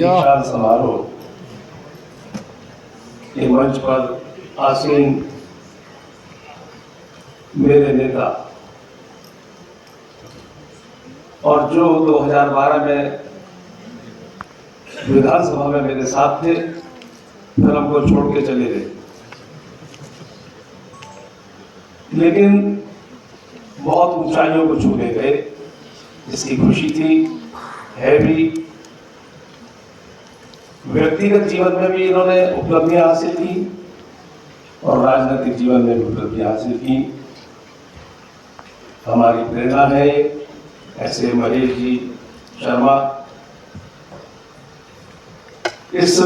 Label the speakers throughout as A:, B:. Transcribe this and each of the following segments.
A: दीक्षांत समारोह के मंच पर आसीन मेरे नेता और जो 2012 में विधानसभा में मेरे साथ थे, फिर हमको छोड़ के चले गए, लेकिन बहुत ऊंचाइयों को छूने गए, इसकी खुशी थी, है भी। व्यक्तिगत जीवन में भी इन्होंने उपलब्धियां हासिल की और राजनीतिक जीवन में भी उपलब्धियां हासिल की। हमारी प्रेरणा है ऐसे महेश जी शर्मा, इस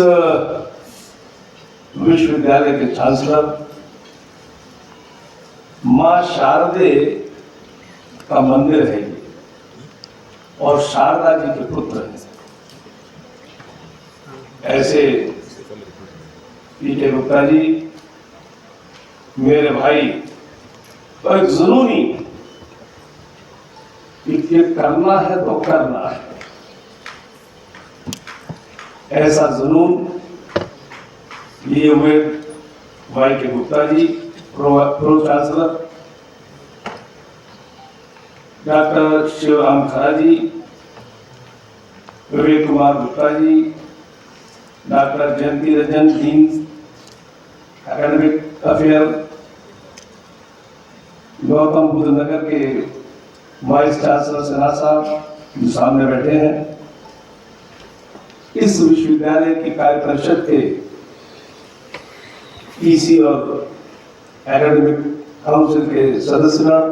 A: विश्वविद्यालय के चांसलर, मां शारदे का मंदिर है ये और शारदा जी के पुत्र हैं। ऐसे पीके गुप्ता जी मेरे भाई, तो एक जुनूनी कि करना है तो करना है, ऐसा जुनून लिए हुए भाई के Gupta ji pro chancellor, doctor Shivram Khara ji, Vivek Kumar Gupta ji, doctor Jayanti Ranjan dean academic affair, Gautam Buddh Nagar के वाइस चांसलर सिन्हा साहब जो सामने बैठे हैं, इस विश्वविद्यालय की कार्य परिषद के पीसी और एकेडमिक काउंसिल के सदस्यगण,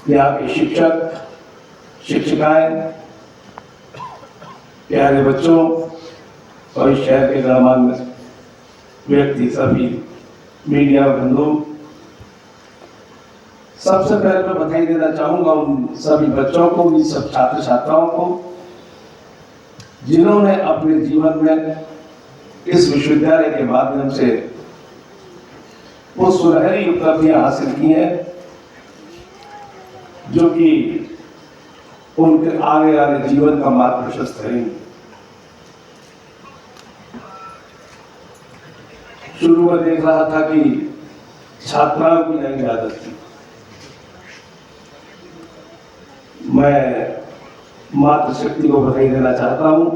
A: यहाँ के शिक्षक शिक्षिकाएं, प्यारे बच्चों और इस शहर के गणमान्य व्यक्ति, सभी मीडिया बंधु, सबसे पहले मैं बधाई देना चाहूंगा उन सभी बच्चों को, उन सब छात्र छात्राओं को जिन्होंने अपने जीवन में इस विश्वविद्यालय के माध्यम से वो सुनहरी उपलब्धियां हासिल की हैं जो कि उनके आगे आने जीवन का मार्ग प्रशस्त करेंगे। शुरू में देख रहा था कि छात्राओं की नई आदत थी। मैं मातृशक्ति को बधाई देना चाहता हूं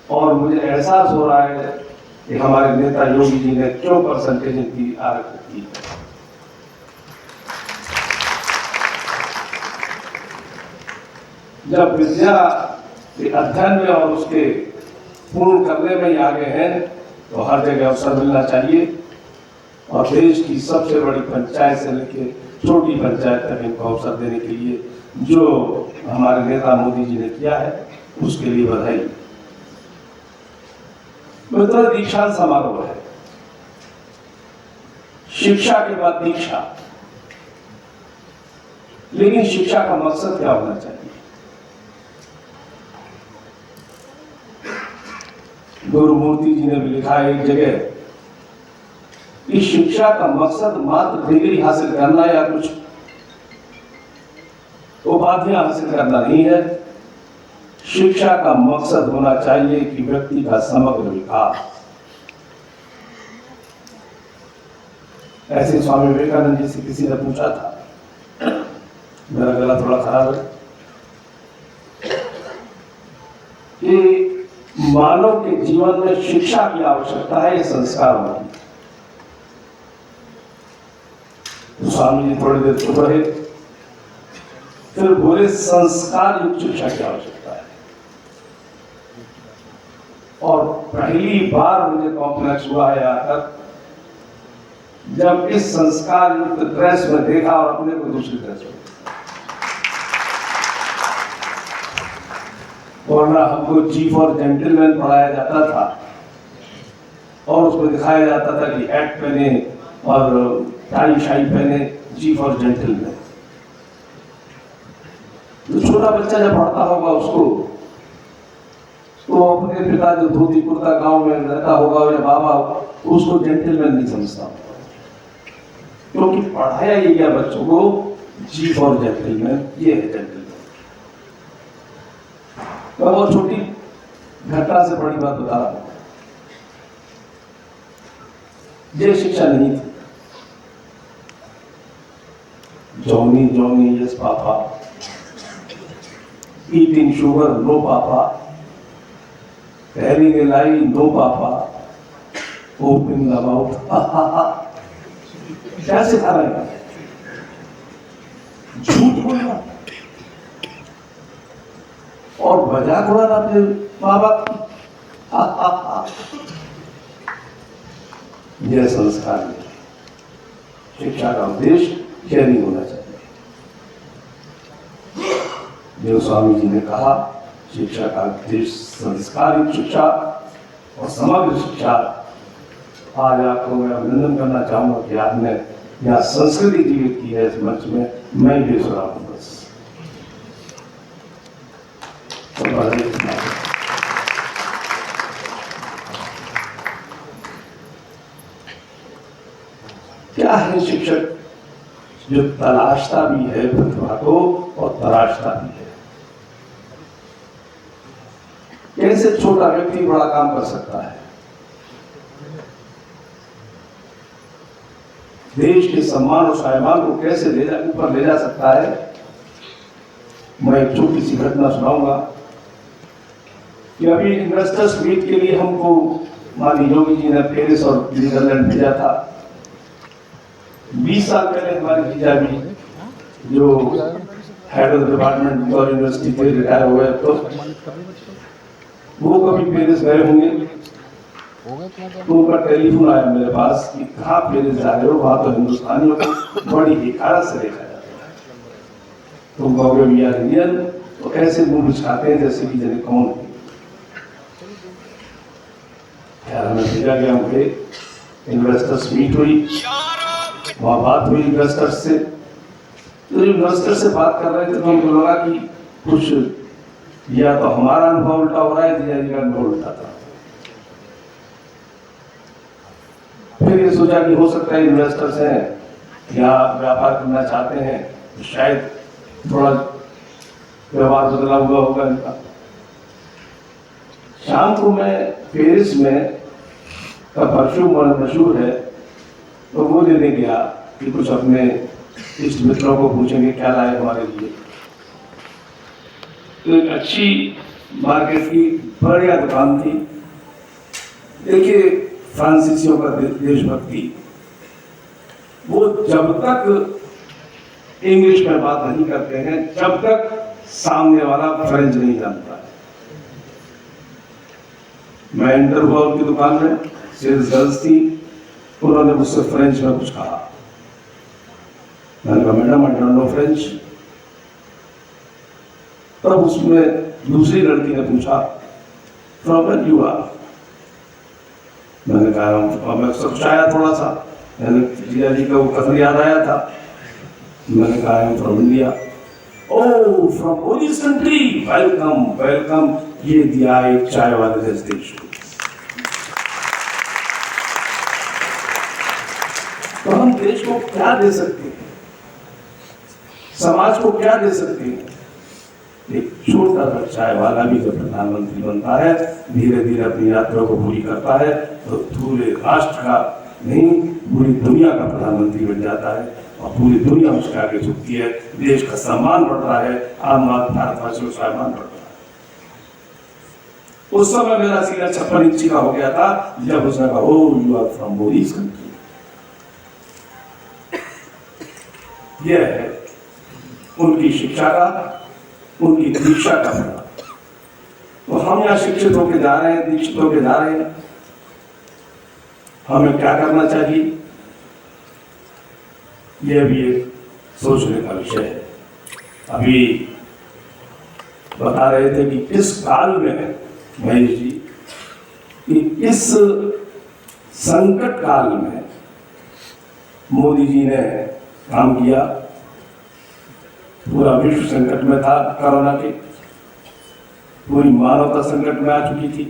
A: और मुझे एहसास हो रहा है कि हमारे नेता योगी जी ने 4% इनकी आरक्षित की। जब विद्या के अध्ययन में और उसके पूर्ण करने में ही आगे हैं तो हर जगह अवसर मिलना चाहिए और देश की सबसे बड़ी पंचायत से लेकर छोटी पंचायत तक इनको अवसर देने के लिए जो हमारे नेता मोदी जी ने किया है उसके लिए बधाई। मित्रों, दीक्षांत समारोह है, शिक्षा के बाद दीक्षा, लेकिन शिक्षा का मकसद क्या होना चाहिए? गुरुमूर्ति जी ने भी लिखा है एक जगह कि शिक्षा का मकसद मात्र डिग्री हासिल करना या कुछ उपाधियां हासिल करना नहीं है। शिक्षा का मकसद होना चाहिए कि व्यक्ति का समग्र विकास। ऐसे स्वामी विवेकानंद जी से किसी ने पूछा था, मेरा गला थोड़ा खराब है, कि मानव के जीवन में शिक्षा की आवश्यकता है, ये संस्कार होगी। तो स्वामी जी थोड़ी देर चुप रहे, फिर बोले संस्कार युक्त शिक्षा की आवश्यकता है। और पहली बार मुझे कॉम्प्लेक्स हुआ है आकर जब इस संस्कार युक्त ड्रेस में देखा और अपने को दूसरी ड्रेस में, वरना हमको चीफ और जेंटलमैन पढ़ाया जाता था और उसमें दिखाया जाता था कि हैट पहने और टाई शाई पहने, चीफ और जेंटलमैन। तो छोटा बच्चा जब पढ़ता होगा उसको, तो अपने पिता जो धोती कुर्ता गांव में रहता होगा या बाबा, उसको जेंटलमैन नहीं समझता, क्योंकि पढ़ाया ही गया बच्चों को चीफ और जेंटलमैन, ये है जेंटलमैन। मैं बहुत छोटी घटना से बड़ी बात बता रहा हूं। ये शिक्षा नहीं थी। Johnny Johnny yes papa, eating sugar no papa, telling a lie no papa, opening the mouth क्या सिखा रहे हैं? झूठ बोलना और मजाक उड़ाना अपने माँ बाप की। यह संस्कार नहीं। शिक्षा का उद्देश्य यह नहीं होना चाहिए। जो स्वामी जी ने कहा, शिक्षा का उद्देश्य संस्कारिक शिक्षा और समग्र शिक्षा। आज आपको मैं अभिनंदन करना चाहूंगा कि आपने यहाँ संस्कृति जीवित की है इस मंच में। मैं भी सुना हूं बस। क्या है शिक्षक? जो तलाशता भी है प्रतिभा को और तराशता भी है। कैसे छोटा व्यक्ति बड़ा काम कर सकता है? देश के सम्मान और स्वाभिमान को कैसे ऊपर ले जा सकता है? मैं एक छोटी सी घटना सुनाऊंगा कि अभी इन्वेस्टर्स मीट के लिए हमको माननीय योगी जी ने पेरिस और नीदरलैंड भेजा था। 20 साल पहले हमारे जीजा भी जो हेड ऑफ डिपार्टमेंट और यूनिवर्सिटी के रिटायर हुए, तो वो कभी पेरिस गए होंगे। तो उनका टेलीफोन आया मेरे पास कि कहाँ पेरिस जा रहे हो, वहां तो हिंदुस्तानियों को बड़ी हिकारत से देखा जाता है। तुम कहोगे वी आर इंडियन, तो ऐसे मुंह बिछाते हैं जैसे कि जने कौन है। हमें भेजा गया, मुझे इन्वेस्टर्स मीट हुई, वहां बात हुई इन्वेस्टर्स से। तो इन्वेस्टर से बात कर रहे थे तो हमको लगा कि कुछ या तो हमारा अनुभव उल्टा हो रहा है, जीजा जी का अनुभव उल्टा था। फिर ये सोचा कि हो सकता है इन्वेस्टर्स हैं या व्यापार करना चाहते हैं, तो शायद थोड़ा व्यवहार बदला हुआ होगा इनका। शाम को मैं पेरिस में का परफ्यूम मशहूर है, तो वो लेने गया कि कुछ अपने इष्ट मित्रों को पूछेंगे क्या लाए हमारे लिए। तो एक अच्छी मार्केट की बढ़िया दुकान थी। देखिए फ्रांसीसियों का देशभक्ति, वो जब तक इंग्लिश में बात नहीं करते हैं जब तक सामने वाला फ्रेंच नहीं जानता है। मैं एंटर हुआ उनकी दुकान में, सेल्स गर्ल्स थी, उन्होंने मुझसे फ्रेंच में कुछ कहा। मैंने कहा madam I don't know French. तब उसमें दूसरी लड़की ने पूछा फ्रॉम वेयर यू आर। मैंने कहा मैं सब आया थोड़ा सा, मैंने जीजा जी का वो कथन याद आया था। मैंने कहा I am from India. Oh from ओरिस कंट्री, वेलकम वेलकम। ये दिया एक चाय वाले ने देश को। तो हम देश को क्या दे सकते हैं, समाज को क्या दे सकते हैं? एक छोटा सा चाय वाला भी जब प्रधानमंत्री बनता है, धीरे धीरे अपनी यात्रा को पूरी करता है, तो पूरे राष्ट्र का नहीं पूरी दुनिया का प्रधानमंत्री बन जाता है और पूरी दुनिया उसके आगे झुकती है। देश का सम्मान बढ़ रहा है, आम भारतवासियों का सम्मान बढ़ रहा है। उस समय मेरा सीना 56 इंची का हो गया था जब उसने कहा ओह यू आर फ्रॉम ओरिस कंट्री। यह है उनकी शिक्षा का, उनकी दीक्षा का बना। तो हम यहाँ शिक्षित होकर जा रहे हैं, दीक्षित होकर जा रहे हैं। हमें क्या करना चाहिए, यह भी एक सोचने का विषय है। अभी बता रहे थे कि किस काल में महेश जी, कि इस संकट काल में मोदी जी ने काम किया। पूरा विश्व संकट में था, कोरोना के, पूरी मानवता संकट में आ चुकी थी।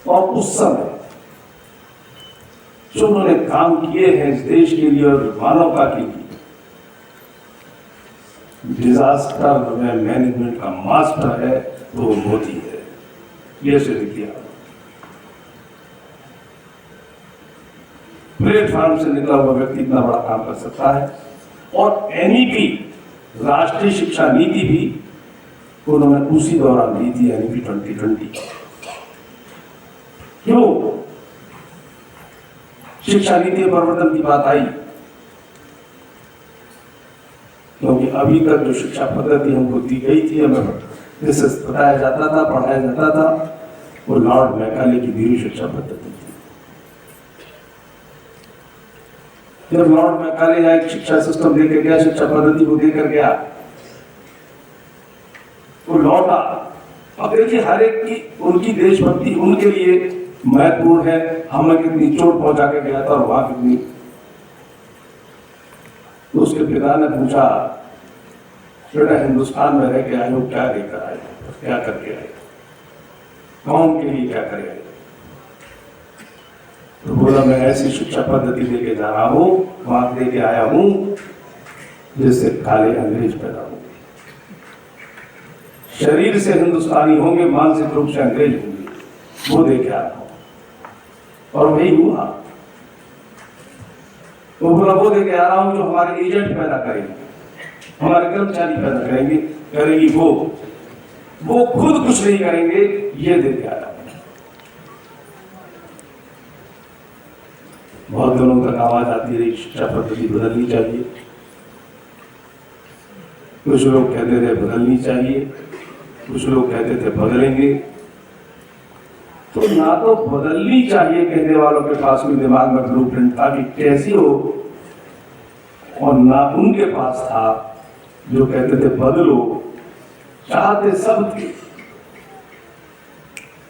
A: और उस समय जो उन्होंने काम किए हैं इस देश के लिए और मानवता के लिए, डिजास्टर में मैनेजमेंट का मास्टर है तो वो मोदी है, ये सिद्ध किया। प्लेटफॉर्म से निकला हुआ व्यक्ति इतना बड़ा काम कर सकता है। और एनईपी राष्ट्रीय शिक्षा नीति भी उन्होंने उसी दौरान दी थी, एनईपी 2020। क्यों शिक्षा नीति में परिवर्तन की बात आई? क्योंकि अभी तक जो शिक्षा पद्धति हमको दी गई थी, हमें जिसे बताया जाता था, पढ़ाया जाता था, वो लॉर्ड मैकाले की दी हुई शिक्षा पद्धति थी। जब लॉर्ड मैकाले यहाँ एक शिक्षा सिस्टम देकर गया, शिक्षा पद्धति को देकर गया, वो लौटा। अब देखिए हर एक की उनकी देशभक्ति उनके लिए महत्वपूर्ण है। हमें कितनी चोट पहुंचा के गया था और वहां कितनी। तो उसके पिता ने पूछा, बेटा हिंदुस्तान में रह के आए हो, क्या लेकर आए, क्या करके आए, कौन के लिए क्या करे? तो बोला मैं ऐसी शिक्षा पद्धति लेके जा रहा हूं, वहां लेके आया हूं जिससे काले अंग्रेज पैदा होंगे, शरीर से हिंदुस्तानी होंगे, मानसिक रूप से अंग्रेज होंगे, वो देके आ रहा हूं। और वही हुआ। तो बोला वो देके आ रहा हूं जो हमारे एजेंट पैदा करेंगे, हमारे कर्मचारी पैदा करेंगे, करेगी वो खुद कुछ नहीं करेंगे, ये देके आ रहा हूं। बहुत दिनों तक आवाज आती रही शिक्षा पद्धति बदलनी चाहिए। कुछ लोग कहते थे बदलनी चाहिए, कुछ लोग कहते थे बदलेंगे। तो ना तो बदलनी चाहिए कहने वालों के पास भी दिमाग में ब्लूप्रिंट था कि कैसी हो, और ना उनके पास था जो कहते थे बदलो। चाहते सब थे,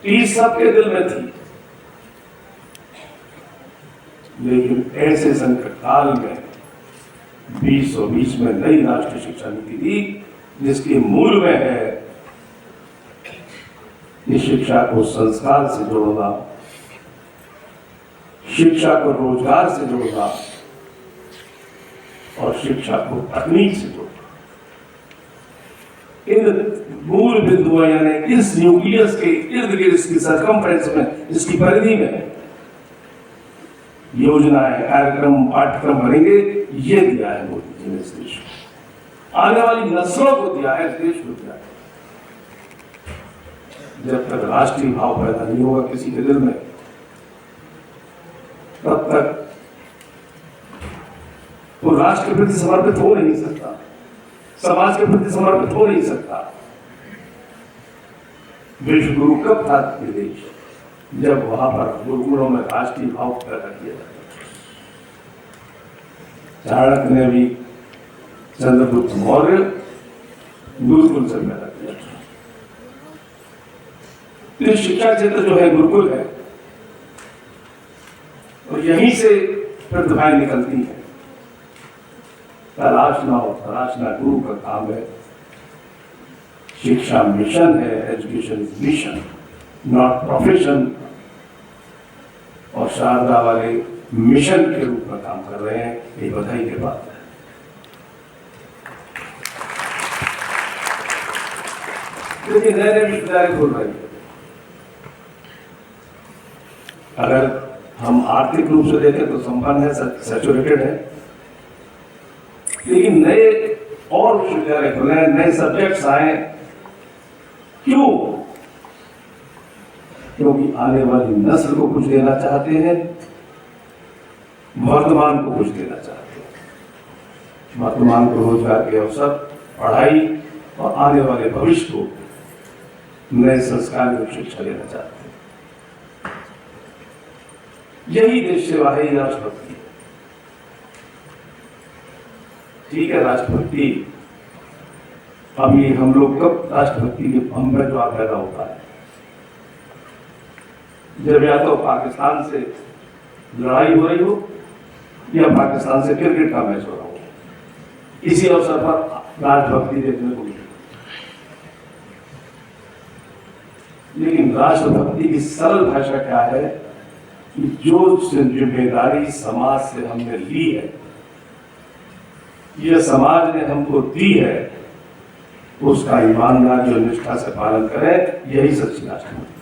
A: चीज सबके दिल में थी, लेकिन ऐसे संकट काल में 2020 में नई राष्ट्रीय शिक्षा नीति दी, जिसके मूल में है कि शिक्षा को संस्कार से जोड़ना, शिक्षा को रोजगार से जोड़ना और शिक्षा को तकनीक से जोड़ना। इन मूल बिंदुओं यानी इस न्यूक्लियस के इर्द गिर्द, इसकी सरकमफ्रेंस में, इसकी परिधि में योजनाएं, कार्यक्रम, पाठ्यक्रम बनेंगे। ये दिया है मोदी जी ने इस देश को, आने वाली नस्लों को दिया है, इस देश को दिया है। जब तक राष्ट्रीय भाव पैदा नहीं होगा किसी के दिल में, तब तक वो राष्ट्र के प्रति समर्पित हो नहीं सकता, समाज के प्रति समर्पित हो नहीं सकता। विश्व गुरु कब था देश? जब वहां पर गुरुकुलों में राष्ट्रीय भाव पैदा किया जाता। चाणक्य ने भी चंद्रगुप्त मौर्य गुरुकुल से पैदा किया था। तो शिक्षा क्षेत्र जो है गुरुकुल है, और यहीं से प्रतिभाएं निकलती हैं। तराशना हो, तराशना गुरु का काम है। शिक्षा मिशन है, education is mission not profession. और शारदा वाले मिशन के रूप में काम कर रहे हैं, ये बधाई की बात है। लेकिन नए नए विश्वविद्यालय खोल रहे हैं। अगर हम आर्थिक रूप से देखें तो संपन्न है, सैचुरेटेड है, लेकिन नए और विश्वविद्यालय खुले, नए सब्जेक्ट्स आए। क्यों? क्योंकि आने वाली नस्ल को कुछ देना चाहते हैं, वर्तमान को कुछ देना चाहते हैं। वर्तमान को रोजगार के अवसर, पढ़ाई, और आने वाले भविष्य को नए संस्कार में शिक्षा देना चाहते हैं। यही देश सेवा है, यही राष्ट्रभक्ति है। ठीक है, राष्ट्रभक्ति अभी हम लोग कब राष्ट्रभक्ति के हम में जो पैदा होता है, जब या तो पाकिस्तान से लड़ाई हो रही हो या पाकिस्तान से क्रिकेट का मैच हो रहा हो, इसी अवसर पर राष्ट्रभक्ति देखने को मिली। लेकिन राष्ट्रभक्ति की सरल भाषा क्या है कि जो जिम्मेदारी समाज से हमने ली है, यह समाज ने हमको दी है, उसका ईमानदारी और निष्ठा से पालन करें। यही सच्ची राष्ट्रपति।